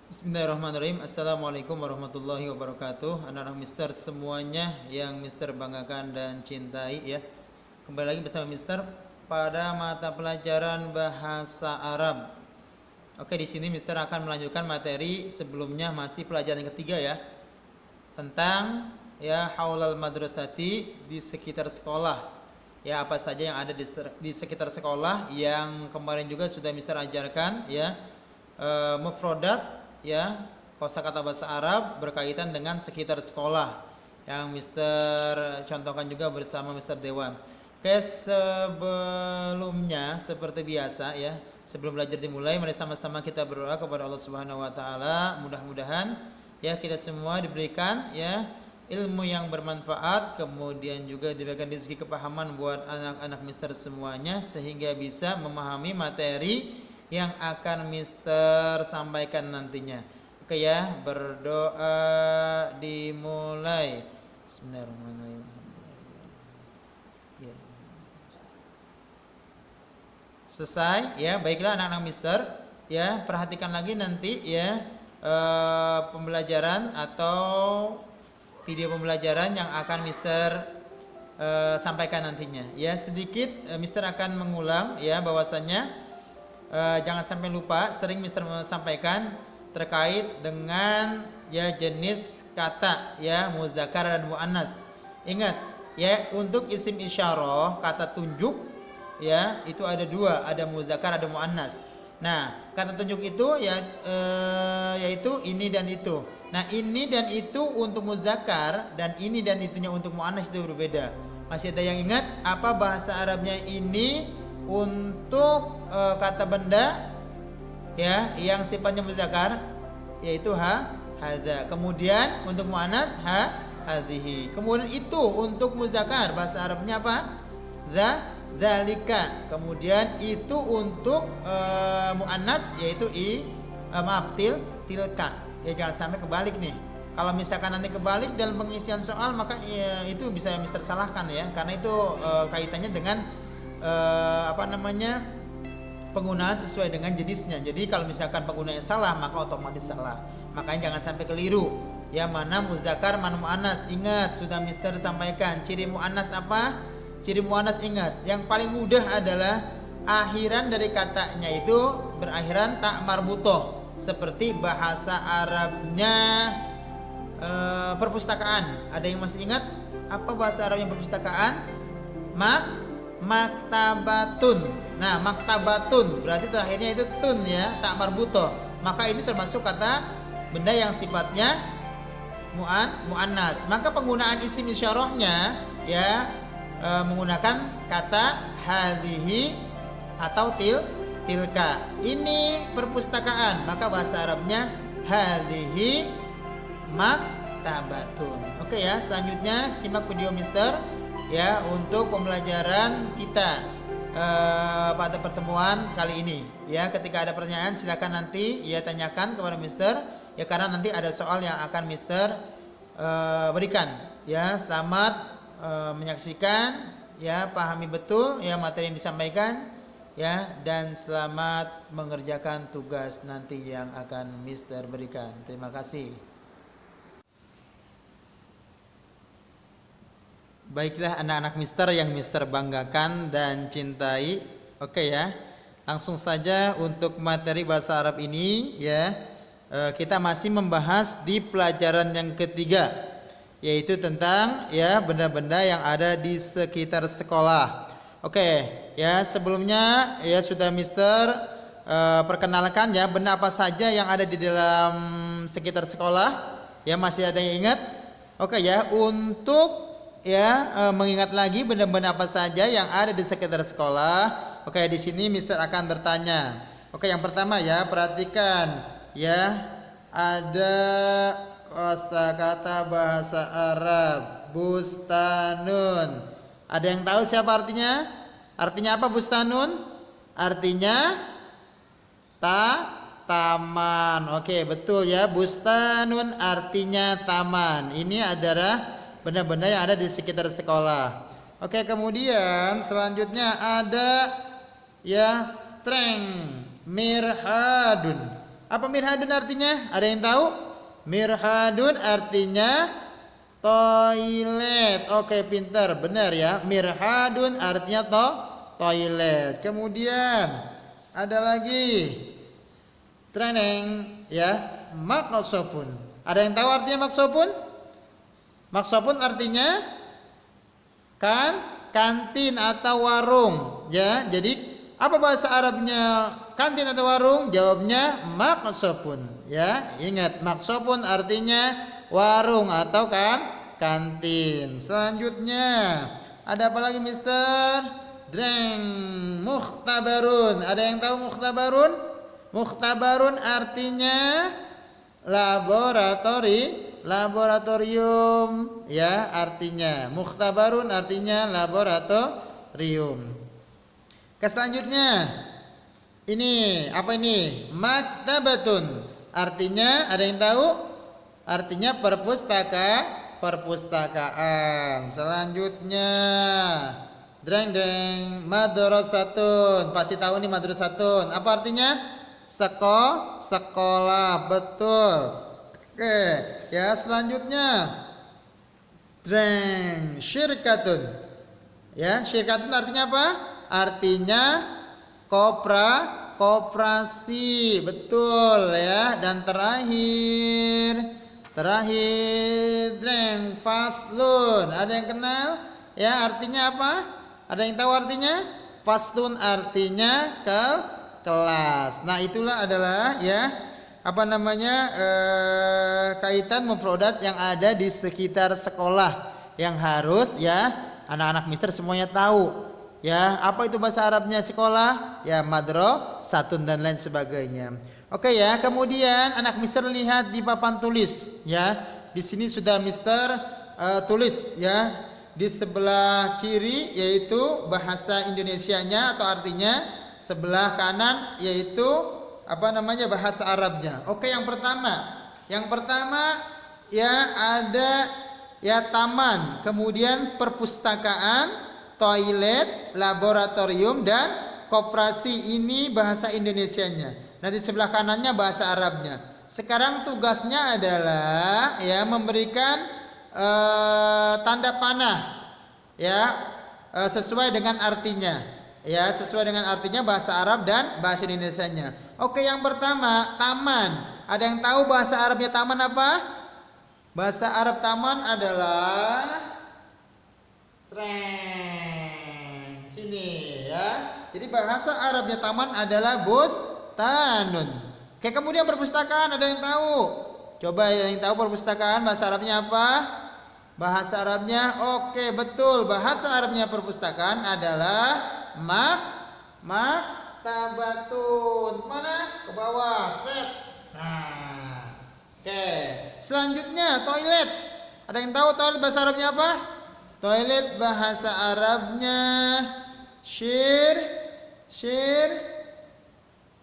Bismillahirrahmanirrahim. Assalamualaikum warahmatullahi wabarakatuh. Anak-anak Mister semuanya yang Mister banggakan dan cintai ya. Kembali lagi bersama Mister pada mata pelajaran bahasa Arab. Oke, di sini Mister akan melanjutkan materi sebelumnya, masih pelajaran yang ketiga ya. Tentang ya haulal madrasati, di sekitar sekolah. Ya, apa saja yang ada di sekitar sekolah yang kemarin juga sudah Mister ajarkan ya. Mufrodat ya, kosakata bahasa Arab berkaitan dengan sekitar sekolah yang Mister contohkan juga bersama Mister Dewan. Oke, sebelumnya seperti biasa ya, sebelum belajar dimulai, mari sama-sama kita berdoa kepada Allah Subhanahu wa taala. Mudah-mudahan ya kita semua diberikan ya ilmu yang bermanfaat, kemudian juga diberikan rezeki kepahaman buat anak-anak Mister semuanya sehingga bisa memahami materi yang akan Mister sampaikan nantinya. Oke ya, berdoa dimulai. Bismillahirrahmanirrahim. Ya. Selesai ya, baiklah anak-anak Mister ya, perhatikan lagi nanti ya pembelajaran atau video pembelajaran yang akan Mister sampaikan nantinya. Ya, sedikit Mister akan mengulang ya bahwasannya jangan sampai lupa, sering Mister sampaikan terkait dengan ya jenis kata ya muzakkar dan muannas. Ingat ya, untuk isim isyarah kata tunjuk ya itu ada dua, ada muzakkar ada muannas. Nah, kata tunjuk itu ya yaitu ini dan itu. Nah, ini dan itu untuk muzakkar dan ini dan itunya untuk muannas itu berbeda. Masih ada yang ingat apa bahasa Arabnya ini untuk kata benda ya yang sifatnya muzakkar yaitu hadza. Kemudian untuk muannas hadhihi. Kemudian itu untuk muzakkar bahasa Arabnya apa? Dzalika. Kemudian itu untuk muannas yaitu tilka. Ya, jangan sampai kebalik nih. Kalau misalkan nanti kebalik dalam pengisian soal maka ya, itu bisa Mister salahkan ya, karena itu kaitannya dengan penggunaan sesuai dengan jenisnya. Jadi kalau misalkan penggunaannya salah maka otomatis salah. Makanya jangan sampai keliru. Ya, mana muzakkar, mana muannas. Ingat, sudah Mister sampaikan ciri muannas apa? Ciri muannas ingat, yang paling mudah adalah akhiran dari katanya itu berakhiran tak marbutoh. Seperti bahasa Arabnya perpustakaan. Ada yang masih ingat apa bahasa Arab yang perpustakaan? Maktabatun. Nah, maktabatun berarti terakhirnya itu tun ya, tak marbuto. Maka ini termasuk kata benda yang sifatnya muannas. Maka penggunaan isim isyarahnya ya menggunakan kata hadhihi atau tilka. Ini perpustakaan, maka bahasa Arabnya hadhihi maktabatun. Oke ya, selanjutnya simak video Mister ya untuk pembelajaran kita pada pertemuan kali ini ya. Ketika ada pertanyaan silakan nanti ya tanyakan kepada Mister ya, karena nanti ada soal yang akan Mister berikan ya. Selamat menyaksikan ya, pahami betul ya materi yang disampaikan ya, dan selamat mengerjakan tugas nanti yang akan Mister berikan. Terima kasih. Baiklah anak-anak Mister yang Mister banggakan dan cintai. Oke ya, langsung saja untuk materi bahasa Arab ini ya. Kita masih membahas di pelajaran yang ketiga, yaitu tentang ya benda-benda yang ada di sekitar sekolah. Oke ya, sebelumnya ya sudah Mister perkenalkan ya benda apa saja yang ada di dalam sekitar sekolah. Ya, masih ada yang ingat? Oke ya, untuk ya mengingat lagi benda-benda apa saja yang ada di sekitar sekolah. Oke, di sini Mister akan bertanya. Oke, yang pertama ya, perhatikan ya, ada kosakata bahasa Arab bustanun. Ada yang tahu siapa artinya? Artinya apa bustanun? Artinya taman. Oke, betul ya, bustanun artinya taman. Ini adalah benda-benda yang ada di sekitar sekolah. Oke, kemudian selanjutnya ada ya strength mirhadun. Apa mirhadun artinya? Ada yang tahu? Mirhadun artinya toilet. Oke, pintar, benar ya. Mirhadun artinya toilet. Kemudian ada lagi treneng ya, maksopun. Ada yang tahu artinya maksopun? Maksopun artinya kantin atau warung ya. Jadi apa bahasa Arabnya kantin atau warung? Jawabnya maksopun ya. Ingat, maksopun artinya warung atau kantin. Selanjutnya ada apa lagi Mister? Dreng, mukhtabarun. Ada yang tahu mukhtabarun? Mukhtabarun artinya laboratorium ya, artinya mukhtabarun artinya laboratorium. Selanjutnya ini apa ini? Maktabatun artinya ada yang tahu? Artinya perpustakaan. Selanjutnya dreng madrasatun. Pasti tahu nih madrasatun. Apa artinya? Sekolah, betul. Oke, ya selanjutnya dreng syirkatun. Ya, syirkatun artinya apa? Artinya koperasi, betul ya. Dan terakhir dreng faslun. Ada yang kenal? Ya, artinya apa? Ada yang tahu artinya? Faslun artinya kelas. Nah, itulah adalah ya apa namanya kaitan mufradat yang ada di sekitar sekolah yang harus ya anak-anak Mister semuanya tahu ya. Apa itu bahasa Arabnya sekolah? Ya madrasatun dan lain sebagainya. Oke ya, kemudian anak Mister lihat di papan tulis ya. Di sini sudah Mister tulis ya. Di sebelah kiri yaitu bahasa Indonesianya atau artinya, sebelah kanan yaitu apa namanya bahasa Arabnya. Oke, yang pertama ya ada ya taman, kemudian perpustakaan, toilet, laboratorium dan koperasi. Ini bahasa Indonesianya. Nah, di sebelah kanannya bahasa Arabnya. Sekarang tugasnya adalah ya memberikan tanda panah ya sesuai dengan artinya. Ya, sesuai dengan artinya bahasa Arab dan bahasa Indonesianya. Oke, yang pertama, taman. Ada yang tahu bahasa Arabnya taman apa? Bahasa Arab taman adalah treng. Sini ya. Jadi bahasa Arabnya taman adalah bustanun. Oke, kemudian perpustakaan ada yang tahu? Coba yang tahu perpustakaan bahasa Arabnya apa? Bahasa Arabnya, oke betul. Bahasa Arabnya perpustakaan adalah maktabatun. Mana? Ke bawah. Set. Nah. Oke. Selanjutnya toilet. Ada yang tahu toilet bahasa Arabnya apa? Toilet bahasa Arabnya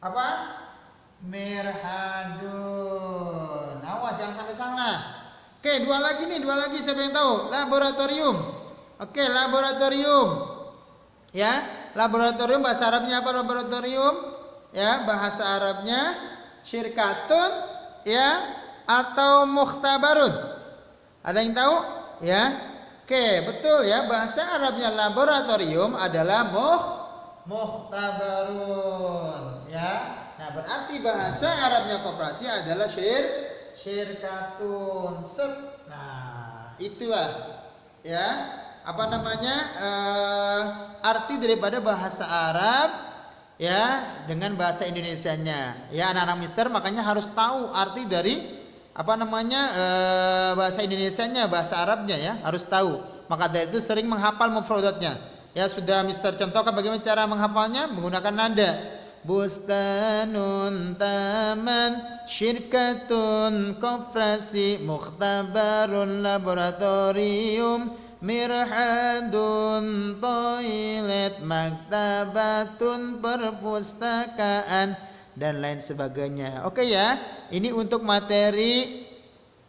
apa? Mirhadun. Awas jangan sampai salah. Oke, dua lagi siapa yang tahu? Laboratorium. Oke, laboratorium. Ya, laboratorium bahasa Arabnya apa laboratorium? Ya, bahasa Arabnya syirkatun ya atau mukhtabarun. Ada yang tahu? Ya. Oke, betul ya. Bahasa Arabnya laboratorium adalah mukhtabarun ya. Nah, berarti bahasa Arabnya koperasi adalah syirkatun. Nah, itulah ya apa namanya arti daripada bahasa Arab ya dengan bahasa Indonesianya ya. Anak-anak Mister makanya harus tahu arti dari apa namanya bahasa Indonesianya, bahasa Arabnya ya, harus tahu. Maka dari itu sering menghafal mufradatnya ya. Sudah Mister contohkan bagaimana cara menghafalnya menggunakan nada. Bustanun, taman, syirkatun, koperasi, mukhtabarun, laboratorium, mirhadun, toilet, maktabatun, perpustakaan dan lain sebagainya. Oke ya, ini untuk materi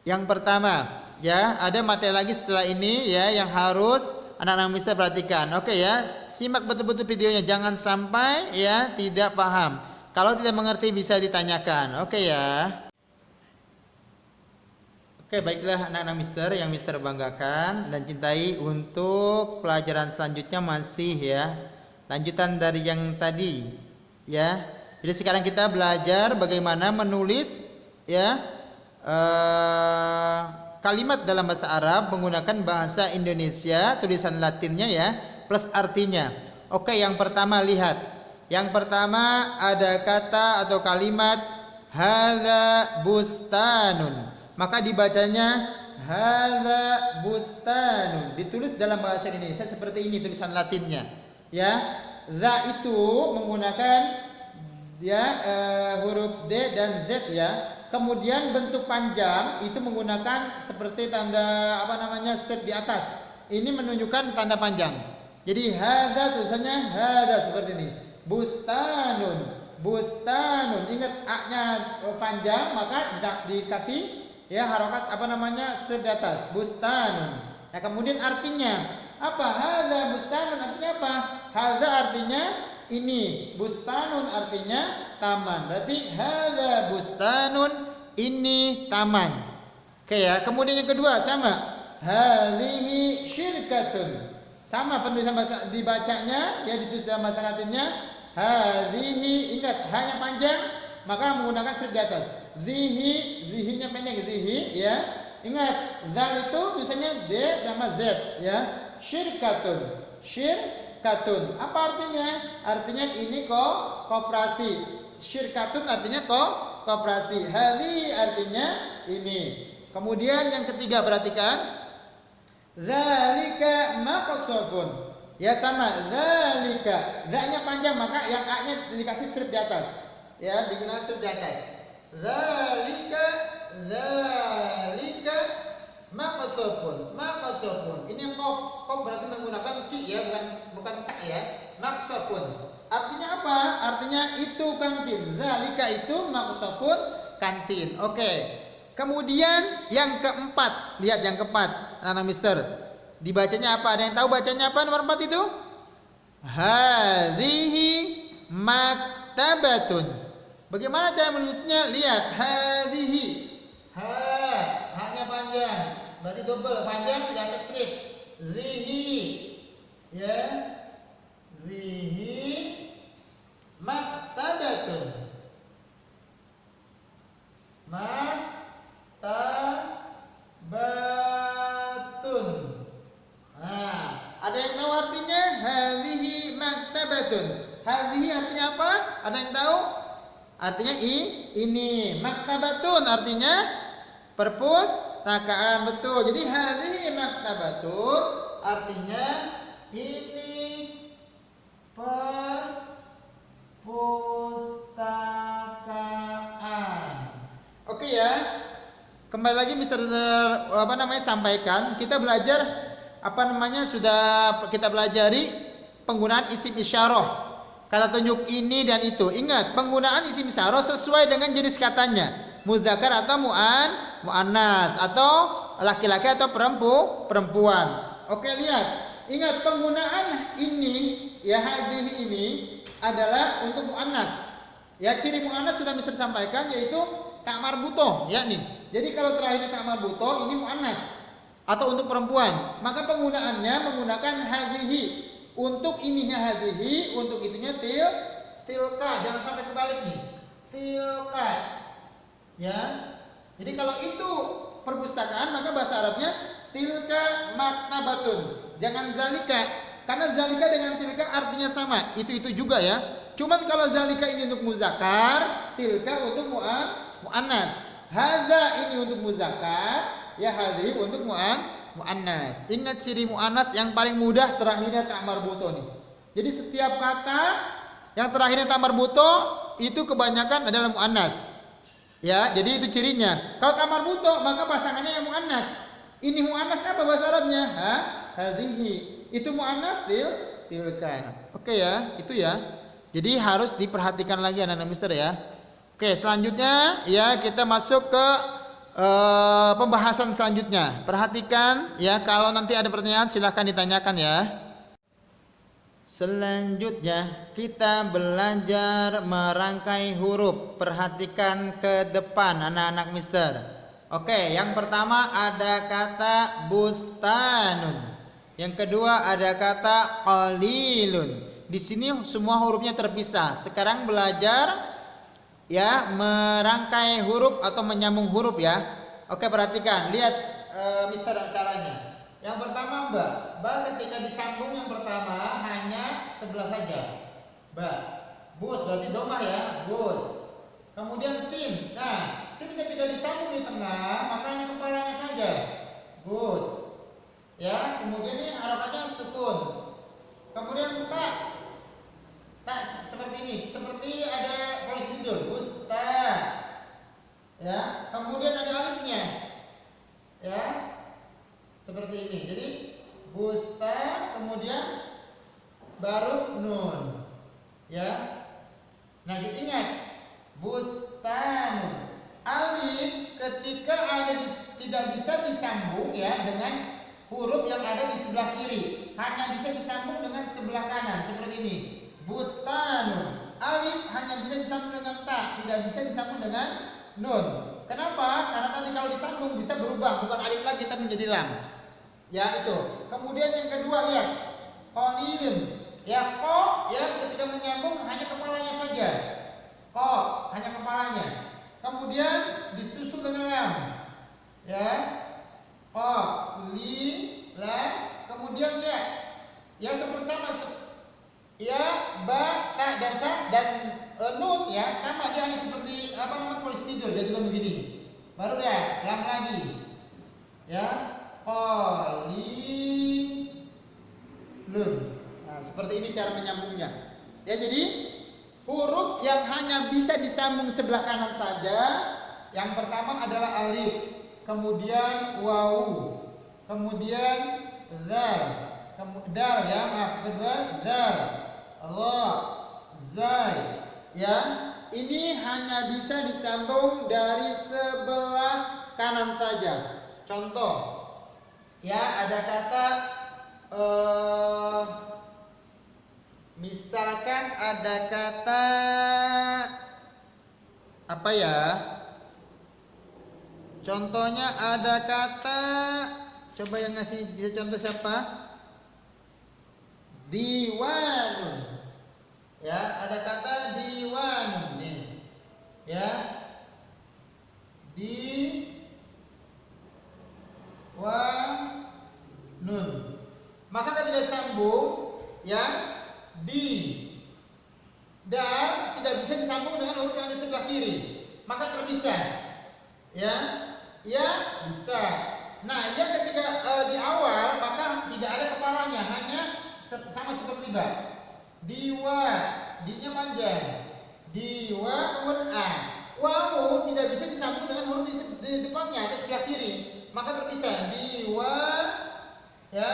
yang pertama ya. Ada materi lagi setelah ini ya yang harus anak-anak Mister perhatikan. Oke ya, simak betul-betul videonya, jangan sampai ya tidak paham. Kalau tidak mengerti bisa ditanyakan. Oke ya. Oke, baiklah anak-anak Mister yang Mister banggakan dan cintai. Untuk pelajaran selanjutnya masih ya lanjutan dari yang tadi ya. Jadi sekarang kita belajar bagaimana menulis ya kalimat dalam bahasa Arab menggunakan bahasa Indonesia, tulisan Latinnya ya plus artinya. Oke, yang pertama lihat. Yang pertama ada kata atau kalimat hadza bustanun. Maka dibacanya hadza bustanun. Ditulis dalam bahasa Indonesia seperti ini tulisan Latinnya. Ya, za itu menggunakan ya huruf D dan Z ya. Kemudian bentuk panjang itu menggunakan seperti tanda step di atas. Ini menunjukkan tanda panjang. Jadi hadza tulisannya hadza seperti ini. Bustanun, bustanun. Ingat A-nya panjang maka dikasih ya harokat step di atas. Bustanun. Nah, kemudian artinya apa? Hadza bustanun artinya apa? Hadza artinya ini, bustanun artinya taman. Berarti hadza bustanun, ini taman. Oke ya. Kemudian yang kedua sama. Hadhihi syirkatun. Sama penulisan bahasa dibacanya ya ditulis dalam bahasa Latinnya. Hadhihi, ingat hanya panjang maka menggunakan strip di atas. Zihinya pendek zihi ya. Ingat zal itu tulisannya D sama Z ya. Syirkatun. Syirkatun. Apa artinya? Artinya ini koperasi. Syirkatun artinya koperasi. Hadhihi artinya ini. Kemudian yang ketiga perhatikan. Dzalika maqsafun. Ya sama, dzalika. Za-nya panjang maka yang A-nya dikasih strip di atas. Ya, digunakan strip di atas. Dzalika maqsafun. Maqsafun. Ini qaf berarti menggunakan ki ya, bukan ta ya. Maqsafun. Artinya apa? Artinya itu kantin. Dzalika itu maqsafun, kantin. Oke. Kemudian yang keempat, lihat yang keempat, anak Mister. Dibacanya apa? Ada yang tahu bacanya apa nomor 4 itu? Hadhihi maktabatun. Bagaimana cara menulisnya? Lihat, hadhihi. Ha-nya panjang. Berarti double, panjang di atas strip. Zihi. Ya. Zihi maktabatun. Maktabatun. Ada yang tahu artinya? Hadhihi maktabatun. Hadhihi artinya apa? Ada yang tahu? Artinya ini. Maktabatun artinya perpustakaan, betul. Jadi hadhihi maktabatun artinya ini perpustakaan. Oke ya. Kembali lagi Mister sampaikan, kita belajar sudah kita pelajari penggunaan isim isyarah, kata tunjuk ini dan itu. Ingat, penggunaan isim isyarah sesuai dengan jenis katanya, mudzakkar atau muannas, atau laki-laki atau perempuan. Oke, lihat. Ingat, penggunaan ini ya, hadhihi ini adalah untuk muannas. Ya, ciri muannas sudah Mister sampaikan, yaitu tak marbutoh ya nih. Jadi kalau terakhirnya tak marbutoh ini muannas atau untuk perempuan, maka penggunaannya menggunakan hadhihi. Untuk ininya hadhihi, untuk itunya tilka. Jangan sampai kebalik nih. Tilka. Ya. Jadi kalau itu perpustakaan maka bahasa Arabnya tilka maktabatun. Jangan zalika. Karena zalika dengan tilka artinya sama. Itu juga ya. Cuman kalau zalika ini untuk muzakkar, tilka untuk muannas. Hadza ini untuk muzakkar, ya hadhihi untuk muannas. Ingat ciri muannas yang paling mudah terakhirnya tak marbuto nih. Jadi setiap kata yang terakhirnya tak marbuto itu kebanyakan adalah muannas. Ya, jadi itu cirinya. Kalau tak marbuto maka pasangannya yang muannas. Ini muannas apa bahasa Arabnya? Hadhihi. Itu muannas tilka. Oke ya, itu ya. Jadi harus diperhatikan lagi anak-anak Mister ya. Oke, selanjutnya ya kita masuk ke pembahasan selanjutnya. Perhatikan ya, kalau nanti ada pertanyaan silahkan ditanyakan ya. Selanjutnya kita belajar merangkai huruf. Perhatikan ke depan anak-anak mister. Oke, yang pertama ada kata bustanun. Yang kedua ada kata qalilun. Di sini semua hurufnya terpisah. Sekarang belajar ya merangkai huruf atau menyambung huruf ya. Oke, perhatikan, lihat mister caranya. Yang pertama ba. Ba ketika disambung yang pertama hanya sebelah saja. Ba. Bus berarti domah ya, bus. Kemudian sin. Nah, sin ketika disambung di tengah maka hanya kepalanya saja. Bus. Ya, kemudian ini harokatnya sukun. Kemudian ta. Ta seperti ini, seperti ada polis tidur. Busta. Ya, kemudian ada alifnya. Ya. Seperti ini. Jadi busta kemudian baru nun. Ya. Nah, diingat bustanun. Alif ketika tidak bisa disambung ya dengan huruf yang ada di sebelah kiri, hanya bisa disambung dengan sebelah kanan seperti ini. Bustanun. Alif hanya bisa disambung dengan ta, tidak bisa disambung dengan nun. Kenapa? Karena nanti kalau disambung bisa berubah, bukan alif lagi tapi menjadi lam. Ya itu. Kemudian yang kedua lihat qalilun. Ya ko ya ketika menyambung hanya kepalanya saja. Ko hanya kepalanya. Kemudian disusul dengan lam. Ya. Ko li lam kemudian ya. Ya seperti sama ya ba ta dan ta dan nun ya sama dia hanya seperti polis tidur dia juga begini. Baru dah lam lagi. Ya. Qalilun. Nah, seperti ini cara menyambungnya. Ya, jadi huruf yang hanya bisa disambung sebelah kanan saja, yang pertama adalah alif, kemudian wawu, kemudian zal, dal ya, maaf, kedua zal, ra, zai. Ya, ini hanya bisa disambung dari sebelah kanan saja. Contoh ya, ada kata misalkan ada kata apa ya? Contohnya ada kata, coba yang ngasih bisa contoh siapa? Diwanun. Ya, ada kata diwanun nih. Ya. Nun. Maka ketika disambung ya di dan tidak bisa disambung dengan huruf yang ada di sebelah kiri, maka terpisah. Ya, ya bisa. Nah, ya ketika di awal maka tidak ada kepalanya, hanya sama seperti ba. Diwa, di-nya panjang. Diwa kemudian a. Wawu tidak bisa disambung dengan huruf di depannya, di sebelah kiri, maka terpisah. Diwa ya,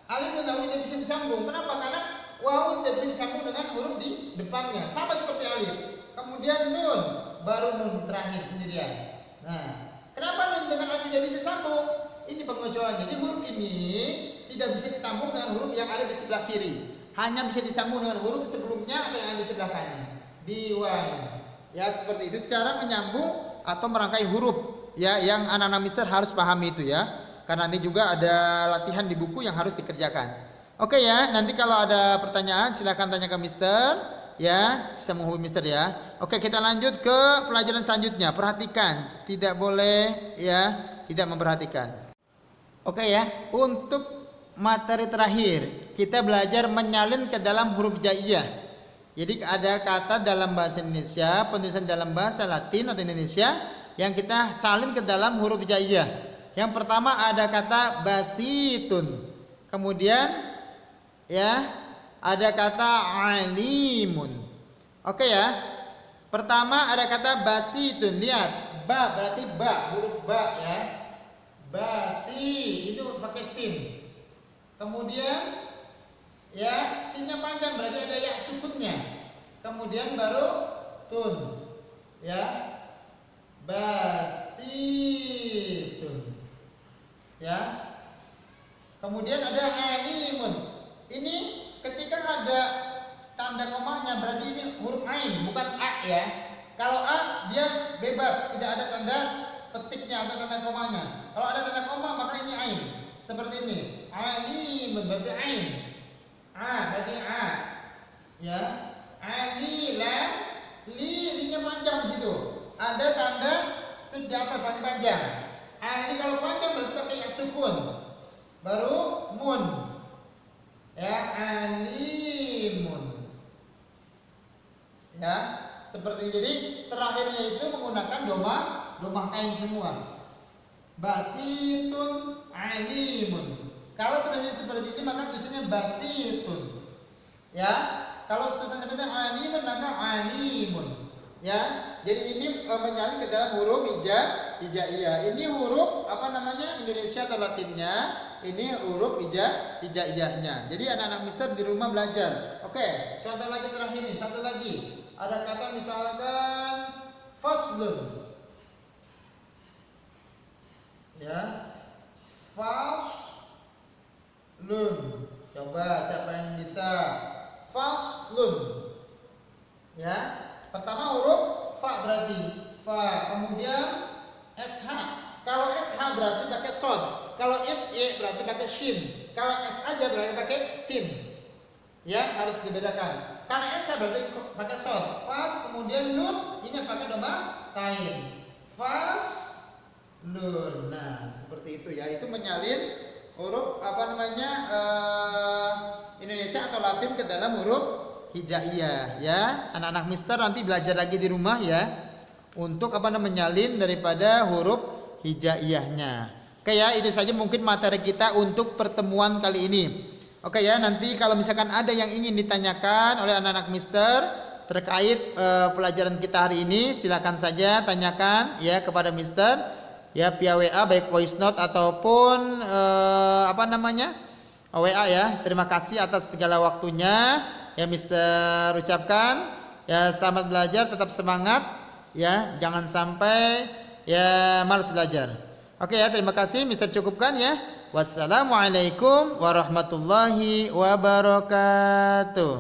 alif dan wawu tidak bisa disambung. Kenapa? Karena wawu tidak bisa disambung dengan huruf di depannya, sama seperti alif. Kemudian nun, baru nun terakhir sendirian. Nah, kenapa nun dengan alif tidak bisa sambung? Ini pengecualian. Jadi huruf ini tidak bisa disambung dengan huruf yang ada di sebelah kiri, hanya bisa disambung dengan huruf sebelumnya atau yang ada di sebelah kanan. Diwan. Ya, seperti itu cara menyambung atau merangkai huruf. Ya, yang anak-anak mister harus pahami itu ya. Karena nanti juga ada latihan di buku yang harus dikerjakan. Oke ya, nanti kalau ada pertanyaan silakan tanya ke mister. Ya, bisa menghubungi mister ya. Oke, kita lanjut ke pelajaran selanjutnya. Perhatikan, tidak boleh ya tidak memperhatikan. Oke ya, untuk materi terakhir kita belajar menyalin ke dalam huruf jaiyah. Jadi ada kata dalam bahasa Indonesia, penulisan dalam bahasa Latin atau Indonesia yang kita salin ke dalam huruf jaiyah. Yang pertama ada kata basitun. Kemudian ya ada kata alimun. Oke ya. Pertama ada kata basitun. Lihat, ba berarti ba, huruf ba ya. Basi itu pakai sin. Kemudian ya, sinnya panjang berarti ada ya sukunnya. Kemudian baru tun. Ya. Basitun. Ya. Kemudian ada alimun. Ini ketika ada petiknya atau tanda komanya. Kalau ada tanda koma maka ini ain. Seperti ini. Alimun berarti ain. A berarti a. Ya. Alila li-nya panjang di situ. Ada tanda strip di atas paling panjang. Ali kalau panjang berarti pakai sukun. Baru mun. Ya, alimun. Ya, seperti ini. Jadi terakhirnya itu menggunakan domah ain semua. Basitun alimun. Kalau tulisannya seperti ini maka tulisannya basitun. Ya, kalau tulisannya seperti ini alimun maka alimun. Ya, jadi ini menyalin ke dalam huruf hijaiyah. Ini huruf apa namanya Indonesia atau Latinnya. Ini huruf hijaiyahnya. Jadi anak-anak mister di rumah belajar. Oke, contoh lagi terakhir nih, satu lagi. Ada kata misalkan faslun. Ya, faslun. Coba siapa yang bisa? Faslun. Ya, pertama huruf fa berarti fa, kemudian sh. Kalau sh berarti pakai sod. Kalau she berarti pakai shin. Kalau s aja berarti pakai sin. Ya, harus dibedakan. Karena sh berarti pakai sod. Fas kemudian nun ini pakai domah tain. Fas lun. Nah, seperti itu ya. Itu menyalin huruf apa namanya Indonesia atau Latin ke dalam huruf hijaiyah ya. Anak-anak mister nanti belajar lagi di rumah ya. Untuk apa namanya menyalin daripada huruf hijaiyahnya. Oke ya, itu saja mungkin materi kita untuk pertemuan kali ini. Oke ya, nanti kalau misalkan ada yang ingin ditanyakan oleh anak-anak mister terkait pelajaran kita hari ini, silakan saja tanyakan ya kepada mister ya via WA baik voice note ataupun apa namanya WA ya. Terima kasih atas segala waktunya ya mister ucapkan ya, selamat belajar, tetap semangat ya, jangan sampai ya malas belajar. Oke ya, terima kasih mister cukupkan ya. Wassalamualaikum warahmatullahi wabarakatuh.